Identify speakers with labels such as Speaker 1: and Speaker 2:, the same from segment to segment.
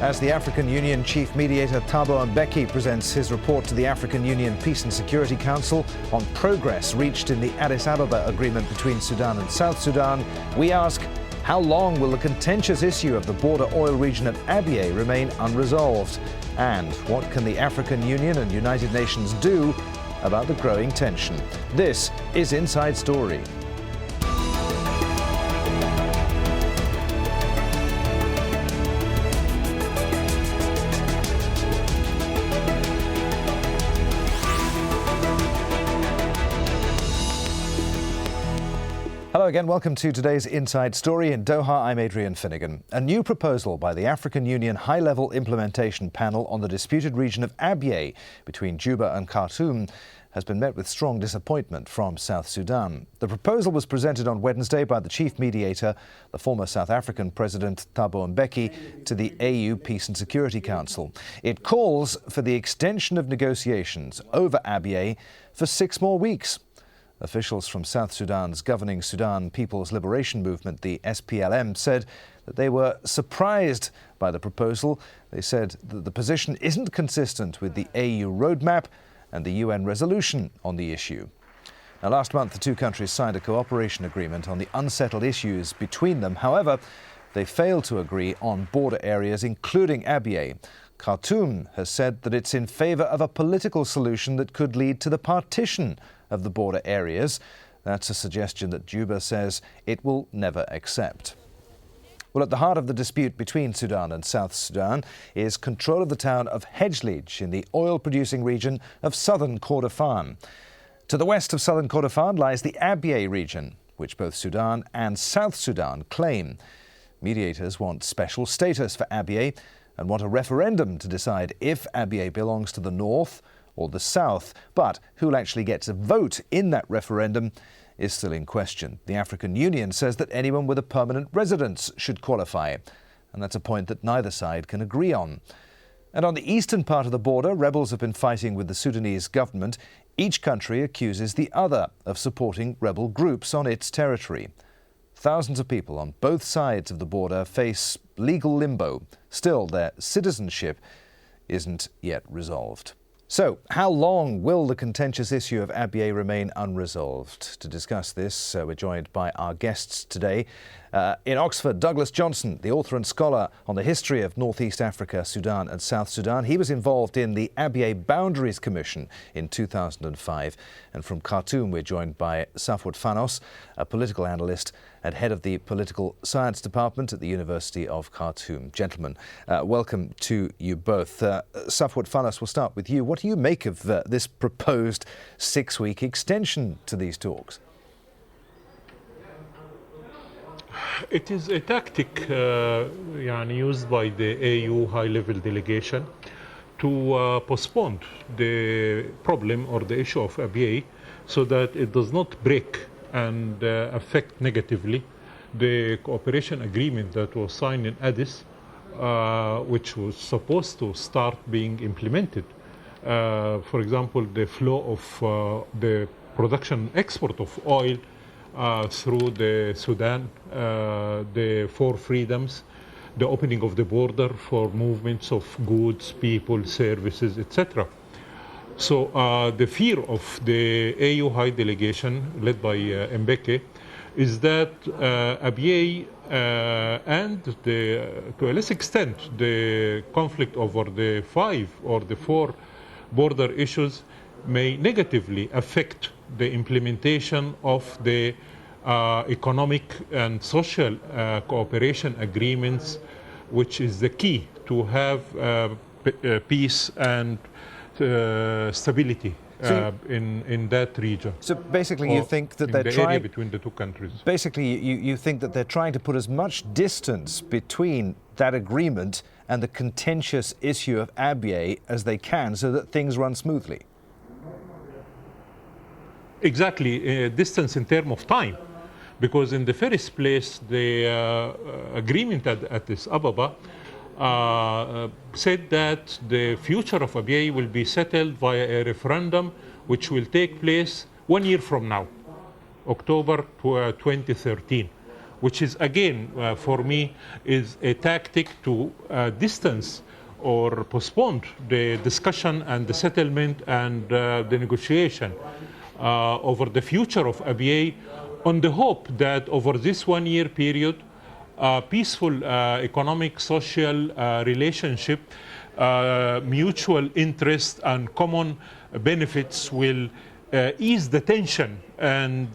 Speaker 1: As the African Union chief mediator Thabo Mbeki presents his report to the African Union Peace and Security Council on progress reached in the Addis Ababa agreement between Sudan and South Sudan, we ask, how long will the contentious issue of the border oil region of Abyei remain unresolved? And what can the African Union and United Nations do about the growing tension? This is Inside Story. Hello again, welcome to today's Inside Story. In Doha, I'm Adrian Finnegan. A new proposal by the African Union High-Level Implementation Panel on the disputed region of Abyei between Juba and Khartoum has been met with strong disappointment from South Sudan. The proposal was presented on Wednesday by the chief mediator, the former South African President Thabo Mbeki, to the AU Peace and Security Council. It calls for the extension of negotiations over Abyei for 6 more weeks. Officials from South Sudan's governing Sudan People's Liberation Movement, the SPLM, said that they were surprised by the proposal. They said that the position isn't consistent with the AU roadmap and the UN resolution on the issue. Now, last month, the two countries signed a cooperation agreement on the unsettled issues between them. However, they failed to agree on border areas, including Abyei. Khartoum has said that it's in favour of a political solution that could lead to the partition of the border areas. That's a suggestion that Juba says it will never accept. Well, at the heart of the dispute between Sudan and South Sudan is control of the town of Hejlij in the oil-producing region of southern Kordofan. To the west of southern Kordofan lies the Abyei region, which both Sudan and South Sudan claim. Mediators want special status for Abyei and want a referendum to decide if Abyei belongs to the north or the south. But who'll actually get to vote in that referendum is still in question. The African Union says that anyone with a permanent residence should qualify, and that's a point that neither side can agree on. And on the eastern part of the border, rebels have been fighting with the Sudanese government. Each country accuses the other of supporting rebel groups on its territory. Thousands of people on both sides of the border face legal limbo. Still, their citizenship isn't yet resolved. So, how long will the contentious issue of Abyei remain unresolved? To discuss this, we're joined by our guests today. In Oxford, Douglas Johnson, the author and scholar on the history of North East Africa, Sudan and South Sudan. He was involved in the Abyei Boundaries Commission in 2005. And from Khartoum, we're joined by Safwat Fanos, a political analyst and head of the Political Science Department at the University of Khartoum. Gentlemen, welcome to you both. Safwat Fanos, we'll start with you. What do you make of this proposed 6-week extension to these talks?
Speaker 2: It is a tactic used by the AU high-level delegation to postpone the problem or the issue of Abyei so that it does not break and affect negatively the cooperation agreement that was signed in Addis, which was supposed to start being implemented. For example, the flow of the production export of oil through the Sudan, the 4 freedoms, the opening of the border for movements of goods, people, services, etc. So the fear of the AU High Delegation, led by Mbeki, is that Abyei and to a less extent the conflict over the 5 or the 4 border issues may negatively affect the implementation of the economic and social cooperation agreements, which is the key to have peace and stability in that region.
Speaker 1: So basically you think that they're trying...
Speaker 2: area between the two countries.
Speaker 1: Basically you think that they're trying to put as much distance between that agreement and the contentious issue of Abyei as they can so that things run smoothly.
Speaker 2: Exactly, distance in terms of time. Because in the first place, the agreement at Addis Ababa said that the future of Abyei will be settled via a referendum which will take place 1 year from now, October 2013. which is again, for me, is a tactic to distance or postpone the discussion and the settlement and the negotiation over the future of Abyei, on the hope that over this 1 year period, peaceful economic, social relationship, mutual interest and common benefits will ease the tension and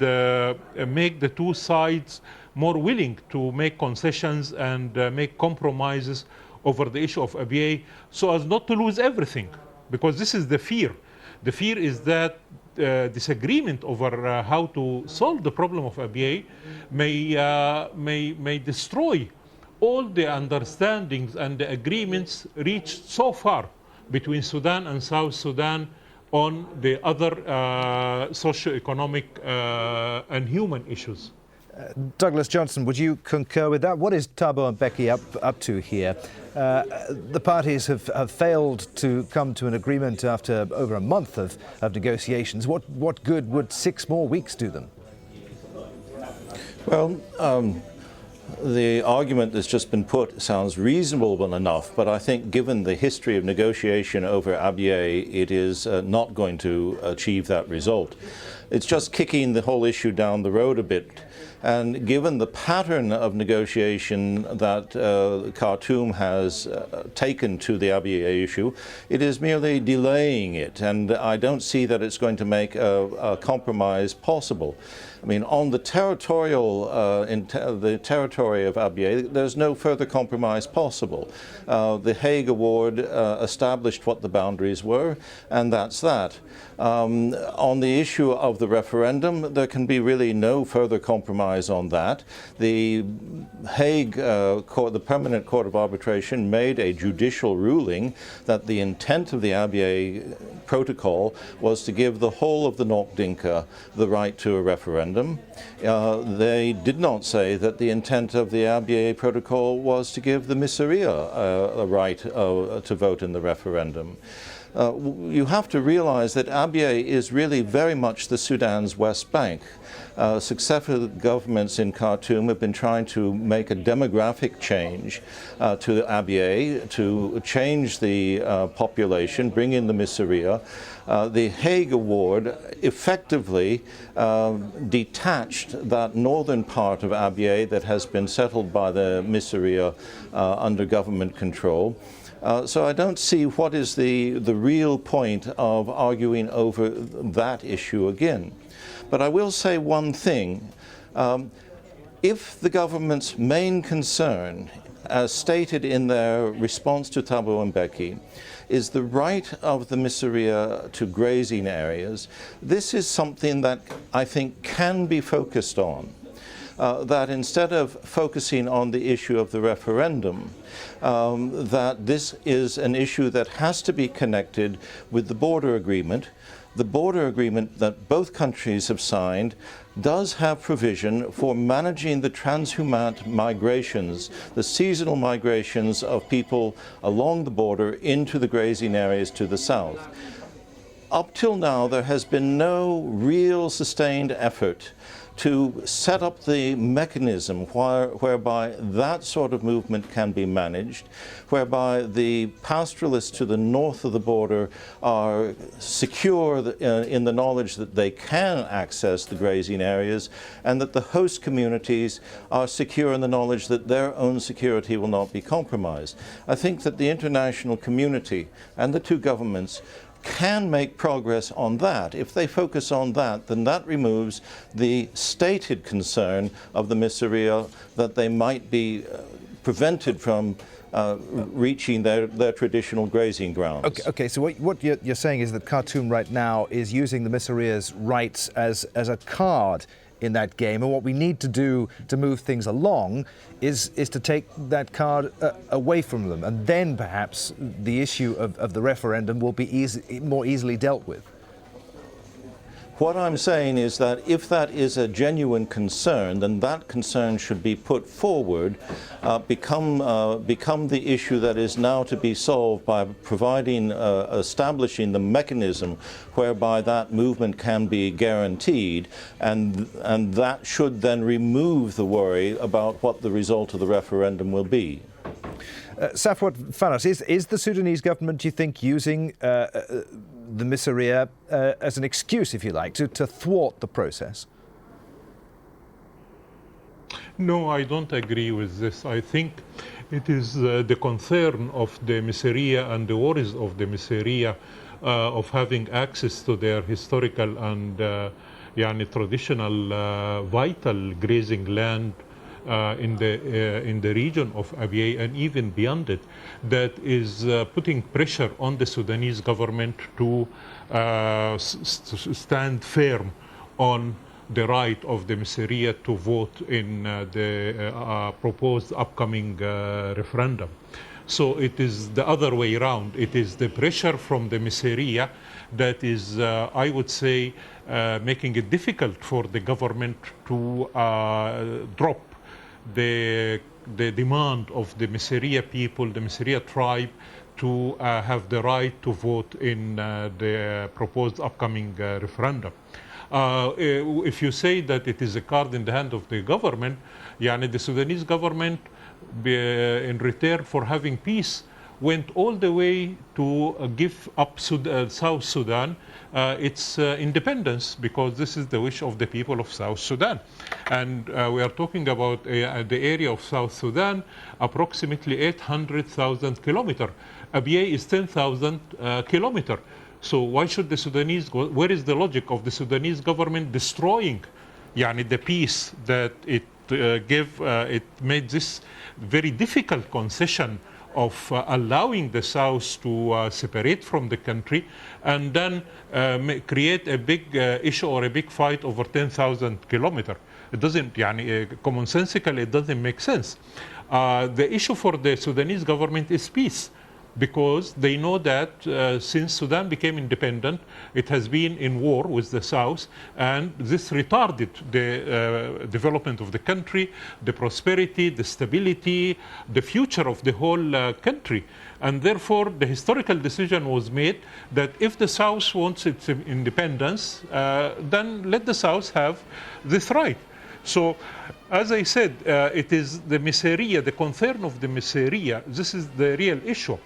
Speaker 2: make the two sides more willing to make concessions and make compromises over the issue of Abyei, so as not to lose everything, because this is the fear. The fear is that disagreement over how to solve the problem of Abyei may destroy all the understandings and the agreements reached so far between Sudan and South Sudan on the other socio-economic and human issues.
Speaker 1: Douglas Johnson, would you concur with that? What is Thabo Mbeki up to here? The parties have failed to come to an agreement after over a month of negotiations. What good would 6 more weeks do them?
Speaker 3: Well, the argument that's just been put sounds reasonable enough, but I think given the history of negotiation over Abyei, it is not going to achieve that result. It's just kicking the whole issue down the road a bit. And given the pattern of negotiation that Khartoum has taken to the Abyei issue, it is merely delaying it, and I don't see that it's going to make a compromise possible. I mean, on the territorial, the territory of Abyei, there's no further compromise possible. The Hague Award established what the boundaries were, and that's that. On the issue of the referendum, there can be really no further compromise on that. The Hague Court, the Permanent Court of Arbitration, made a judicial ruling that the intent of the Abyei Protocol was to give the whole of the Nok Dinka the right to a referendum. They did not say that the intent of the Abyei Protocol was to give the Messeriyya a right to vote in the referendum. You have to realize that Abyei is really very much the Sudan's West Bank. Successive governments in Khartoum have been trying to make a demographic change to Abyei, to change the population, bring in the Messeriyya. The Hague Award effectively detached that northern part of Abyei that has been settled by the Messeriyya under government control. So I don't see what is the real point of arguing over that issue again. But I will say one thing. If the government's main concern, as stated in their response to Thabo Mbeki, is the right of the Messeriyya to grazing areas, this is something that I think can be focused on. That instead of focusing on the issue of the referendum, that this is an issue that has to be connected with the border agreement. The border agreement that both countries have signed does have provision for managing the transhumant migrations, the seasonal migrations of people along the border into the grazing areas to the south. Up till now, there has been no real sustained effort to set up the mechanism whereby that sort of movement can be managed, whereby the pastoralists to the north of the border are secure in the knowledge that they can access the grazing areas, and that the host communities are secure in the knowledge that their own security will not be compromised. I think that the international community and the two governments can make progress on that. If they focus on that, then that removes the stated concern of the Messeriyya that they might be prevented from reaching their traditional grazing grounds.
Speaker 1: Okay, so what you're saying is that Khartoum right now is using the Messeriyya's rights as a card in that game, and what we need to do to move things along is to take that card away from them, and then perhaps the issue of the referendum will be more easily dealt with.
Speaker 3: What I'm saying is that if that is a genuine concern, then that concern should be put forward, become the issue that is now to be solved by establishing the mechanism whereby that movement can be guaranteed, and that should then remove the worry about what the result of the referendum will be.
Speaker 1: Safwat Fanos, is the Sudanese government, do you think, using the Messeriyya as an excuse, if you like, to thwart the process?
Speaker 2: No, I don't agree with this. I think it is the concern of the Messeriyya and the worries of the Messeriyya of having access to their historical and traditional vital grazing land in the region of Abyei and even beyond it, that is putting pressure on the Sudanese government to stand firm on the right of the Messeriyya to vote in the proposed upcoming referendum. So it is the other way around. It is the pressure from the Messeriyya that is, I would say, making it difficult for the government to drop the demand of the Messeriyya people, the Messeriyya tribe, to have the right to vote in the proposed upcoming referendum. If you say that it is a card in the hand of the government, the Sudanese government, in return for having peace, went all the way to give up South Sudan its independence, because this is the wish of the people of South Sudan. And we are talking about the area of South Sudan, approximately 800,000 kilometers. Abyei is 10,000 kilometers. So why should the Sudanese go? Where is the logic of the Sudanese government destroying the peace that it gave? It made this very difficult concession of allowing the South to separate from the country, and then create a big issue or a big fight over 10,000 kilometers. It doesn't, commonsensically, it doesn't make sense. The issue for the Sudanese government is peace, because they know that since Sudan became independent, it has been in war with the South, and this retarded the development of the country, the prosperity, the stability, the future of the whole country. And therefore, the historical decision was made that if the South wants its independence, then let the South have this right. So, as I said, it is the Messeriyya, the concern of the Messeriyya. This is the real issue.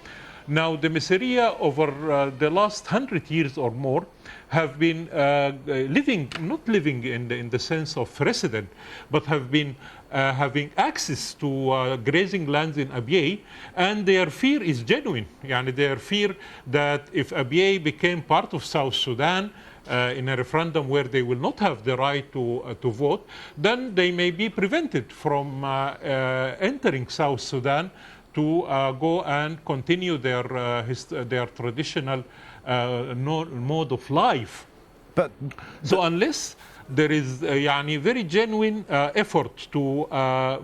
Speaker 2: Now, the Messeriyya over the last 100 years or more have been not living in the sense of resident, but have been having access to grazing lands in Abyei, and their fear is genuine. Their fear that if Abyei became part of South Sudan, in a referendum where they will not have the right to vote, then they may be prevented from entering South Sudan to go and continue their traditional mode of life. So unless there is a very genuine effort to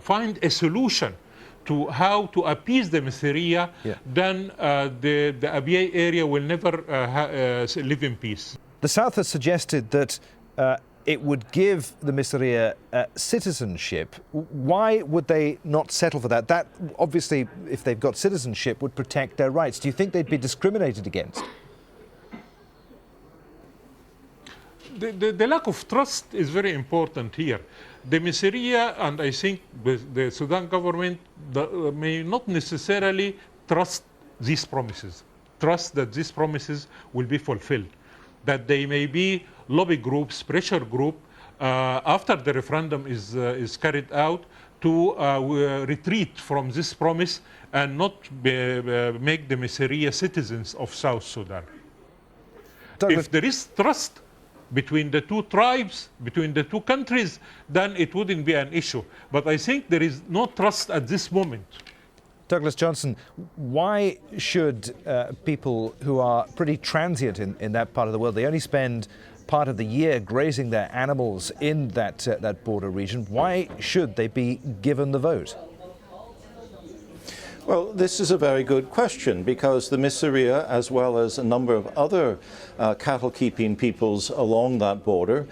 Speaker 2: find a solution to how to appease the Messeriyya, then the Abyei area will never live in peace.
Speaker 1: The South has suggested that it would give the Messeriyya citizenship. Why would they not settle for that? That, obviously, if they've got citizenship, would protect their rights. Do you think they'd be discriminated against?
Speaker 2: The lack of trust is very important here. The Messeriyya, and I think the Sudan government may not necessarily trust these promises, trust that these promises will be fulfilled, that they may be lobby groups, pressure group, after the referendum is carried out, to retreat from this promise and not make the Messeriyya citizens of South Sudan. If there is trust between the two tribes, between the two countries, then it wouldn't be an issue. But I think there is no trust at this moment.
Speaker 1: Douglas Johnson, why should people who are pretty transient in that part of the world, they only spend part of the year grazing their animals in that border region, why should they be given the vote?
Speaker 3: Well, this is a very good question, because the Messeriyya, as well as a number of other cattle-keeping peoples along that border,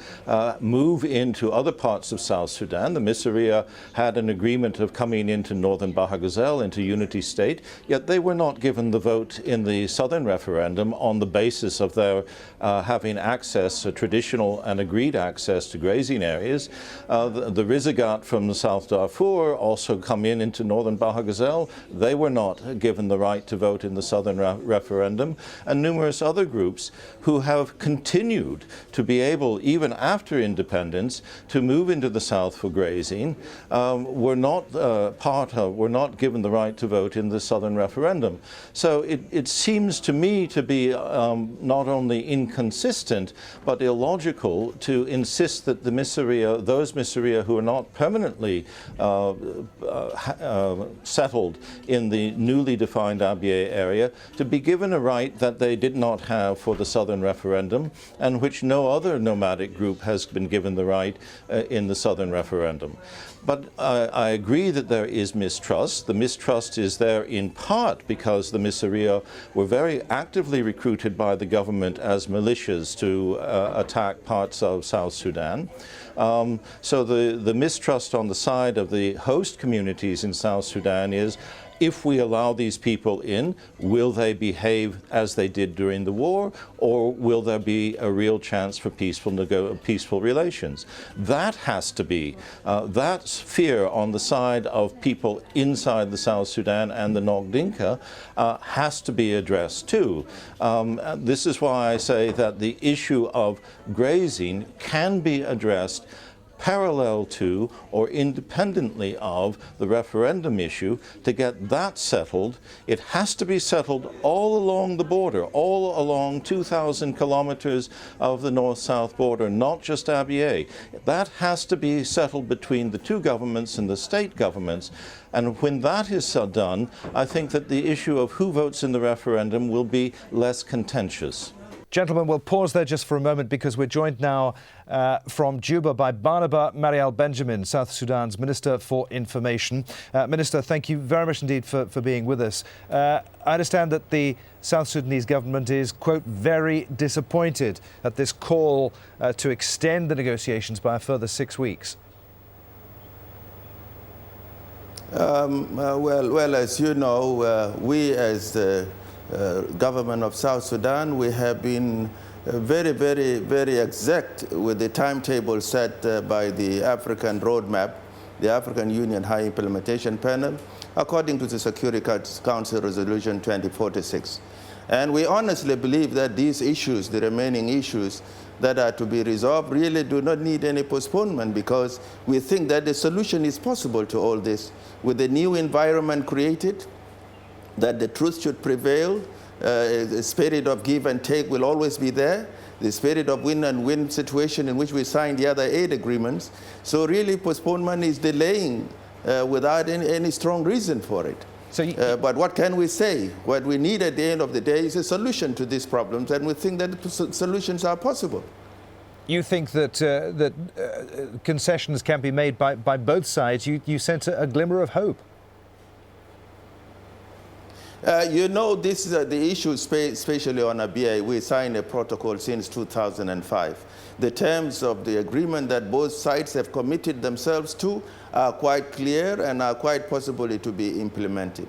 Speaker 3: move into other parts of South Sudan. The Messeriyya had an agreement of coming into northern Bahr Ghazal, into unity state, yet they were not given the vote in the southern referendum on the basis of their having access, traditional and agreed access to grazing areas. The Rizagat from South Darfur also come into northern Bahr Ghazal. They were not given the right to vote in the southern referendum, and numerous other groups who have continued to be able, even after independence, to move into the south for grazing, were not were not given the right to vote in the southern referendum. So it seems to me to be not only inconsistent but illogical to insist that the Messeriyya, those Messeriyya who are not permanently settled in the newly defined Abyei area, to be given a right that they did not have for the southern referendum, and which no other nomadic group has been given the right in the southern referendum. But I agree that there is mistrust. The mistrust is there in part because the Messeriyya were very actively recruited by the government as militias to attack parts of South Sudan. So the mistrust on the side of the host communities in South Sudan is, if we allow these people in, will they behave as they did during the war, or will there be a real chance for peaceful relations? That has to be, that fear on the side of people inside the South Sudan and the Nog Dinka has to be addressed too. This is why I say that the issue of grazing can be addressed parallel to or independently of the referendum issue. To get that settled, it has to be settled all along the border, all along 2,000 kilometers of the north-south border, not just Abyei. That has to be settled between the two governments and the state governments. And when that is done, I think that the issue of who votes in the referendum will be less contentious.
Speaker 1: Gentlemen, we'll pause there just for a moment because we're joined now from Juba by Barnaba Marial Benjamin, South Sudan's Minister for Information. Minister, thank you very much indeed for being with us. I understand that the South Sudanese government is, quote, very disappointed at this call to extend the negotiations by a further 6 weeks.
Speaker 4: Well, as you know, we as the government of South Sudan, we have been very exact with the timetable set by the African Roadmap, the African Union High Implementation Panel, according to the Security Council Resolution 2046. And we honestly believe that these issues, the remaining issues that are to be resolved, really do not need any postponement, because we think that the solution is possible to all this. With the new environment created, that the truth should prevail, the spirit of give and take will always be there, the spirit of win and win situation in which we signed the other 8 agreements. So really postponement is delaying without any strong reason for it. So but what can we say? What we need at the end of the day is a solution to these problems, and we think that solutions are possible.
Speaker 1: You think that concessions can be made by both sides. You sense a glimmer of hope.
Speaker 4: You know, this is the issue, especially on Abyei. We signed a protocol since 2005. The terms of the agreement that both sides have committed themselves to are quite clear and are quite possibly to be implemented.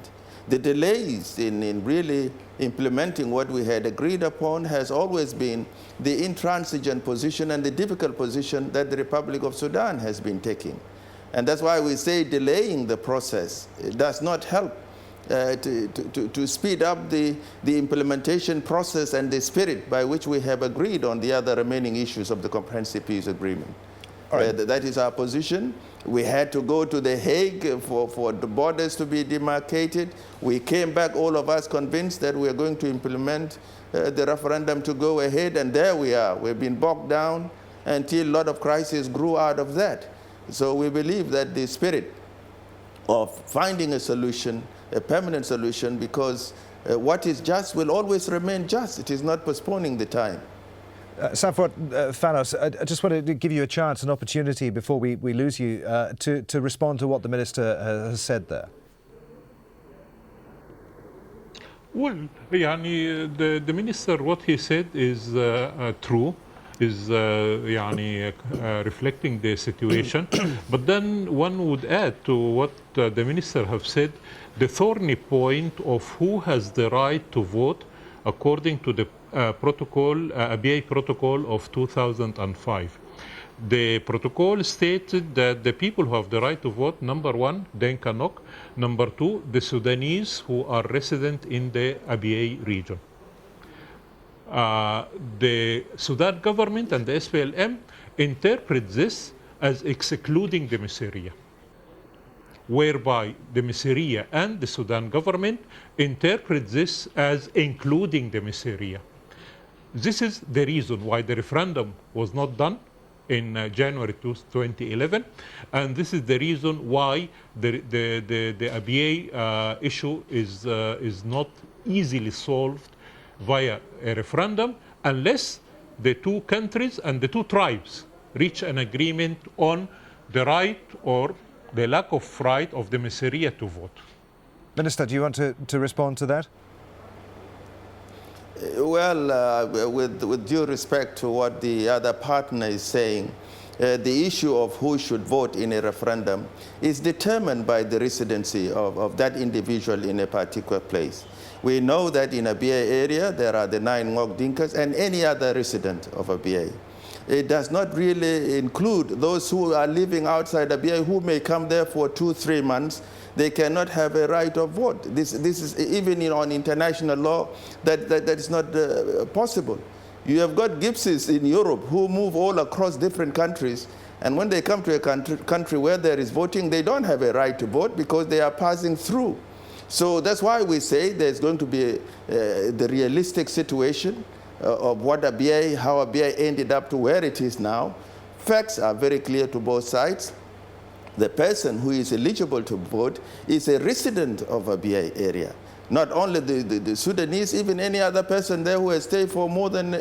Speaker 4: The delays in really implementing what we had agreed upon has always been the intransigent position and the difficult position that the Republic of Sudan has been taking. And that's why we say delaying the process. It does not help to speed up the implementation process and the spirit by which we have agreed on the other remaining issues of the Comprehensive Peace Agreement. Right. That is our position. We had to go to The Hague for the borders to be demarcated. We came back, all of us, convinced that we are going to implement the referendum to go ahead, and there we are. We've been bogged down until a lot of crisis grew out of that. So we believe that the spirit of finding a solution, a permanent solution, because what is just will always remain just. It is not postponing the time.
Speaker 1: Safwat Fanos, I just wanted to give you a chance, an opportunity before we lose you to respond to what the Minister has said there.
Speaker 2: Well, the minister, what he said is true, is reflecting the situation. But then one would add to what the minister have said, the thorny point of who has the right to vote according to the Abyei Protocol of 2005. The protocol stated that the people who have the right to vote, number one, Denka Nok, number two, the Sudanese who are resident in the Abyei region. The Sudan government and the SPLM interpret this as excluding the Messeriyya, whereby the Messeriyya and the Sudan government interpret this as including the Messeriyya. This is the reason why the referendum was not done in January 2011, and this is the reason why the Abyei issue is not easily solved via a referendum unless the two countries and the two tribes reach an agreement on the right or the lack of right of the Messeriyya to vote.
Speaker 1: Minister, do you want to respond to that?
Speaker 4: Well, with due respect to what the other partner is saying, the issue of who should vote in a referendum is determined by the residency of that individual in a particular place. We know that in Abyei area, there are the 9 Ngok Dinkas and any other resident of Abyei. It does not really include those who are living outside Abyei who may come there for 2-3 months. They cannot have a right of vote. This is even on international law that is not possible. You have got gypsies in Europe who move all across different countries, and when they come to a country where there is voting, they don't have a right to vote because they are passing through. So that's why we say there's going to be the realistic situation of what Abyei, how Abyei ended up to where it is now. Facts are very clear to both sides. The person who is eligible to vote is a resident of Abyei area. Not only the Sudanese, even any other person there who has stayed for more than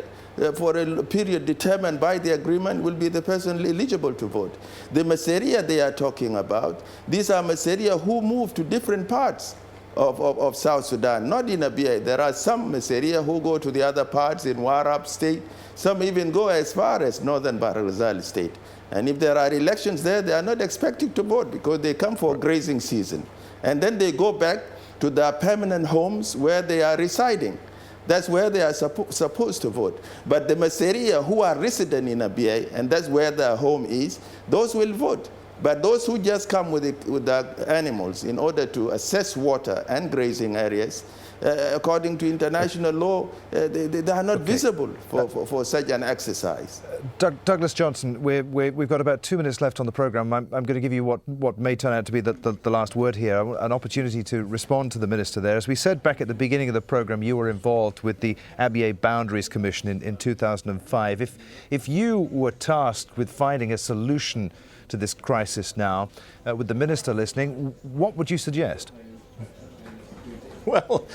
Speaker 4: for a period determined by the agreement will be the person eligible to vote. The Messeriyya they are talking about, these are Messeriyya who move to different parts of South Sudan, not in Abyei. There are some Messeriyya who go to the other parts in Warab state. Some even go as far as northern Bahr el-Ghazal state. And if there are elections there, they are not expected to vote because they come for grazing season. And then they go back to their permanent homes where they are residing. That's where they are supposed to vote. But the Messeriyya who are resident in Abyei, and that's where their home is, those will vote. But those who just come with the animals in order to assess water and grazing areas, according to international law, they are not visible for such an exercise.
Speaker 1: Douglas Johnson, we've got about 2 minutes left on the programme. I'm going to give you what may turn out to be the last word here, an opportunity to respond to the Minister there. As we said back at the beginning of the programme, you were involved with the Abyei Boundaries Commission in 2005. If you were tasked with finding a solution to this crisis now, with the Minister listening, what would you suggest?
Speaker 3: Well,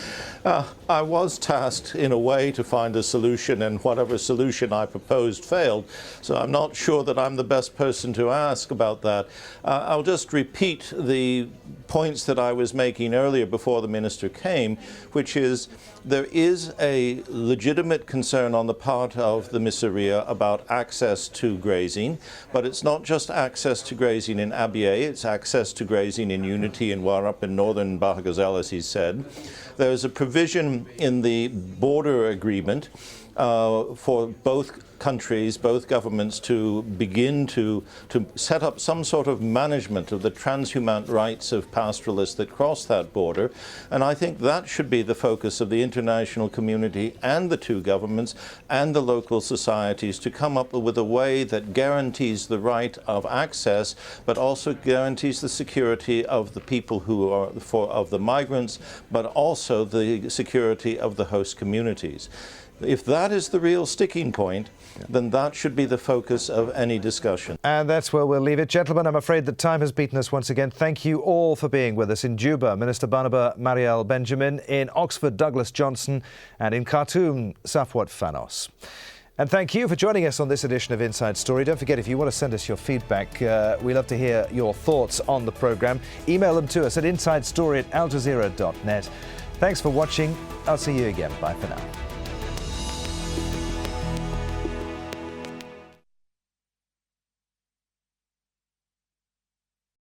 Speaker 3: I was tasked in a way to find a solution, and whatever solution I proposed failed. So I'm not sure that I'm the best person to ask about that. I'll just repeat the points that I was making earlier before the Minister came, which is there is a legitimate concern on the part of the Messeriyya about access to grazing, but it's not just access to grazing in Abyei, it's access to grazing in Unity and Warab in northern Bahr el-Ghazal, as he said. There's a provision in the border agreement for both countries, both governments, to begin to set up some sort of management of the transhumant rights of pastoralists that cross that border. And I think that should be the focus of the international community and the two governments and the local societies, to come up with a way that guarantees the right of access, but also guarantees the security of the people who are of the migrants, but also the security of the host communities. If that is the real sticking point, then that should be the focus of any discussion.
Speaker 1: And that's where we'll leave it. Gentlemen, I'm afraid that time has beaten us once again. Thank you all for being with us. In Juba, Minister Barnaba Mariel Benjamin. In Oxford, Douglas Johnson. And in Khartoum, Safwat Fanos. And thank you for joining us on this edition of Inside Story. Don't forget, if you want to send us your feedback, we love to hear your thoughts on the programme. Email them to us at insidestory@aljazeera.net. Thanks for watching. I'll see you again. Bye for now.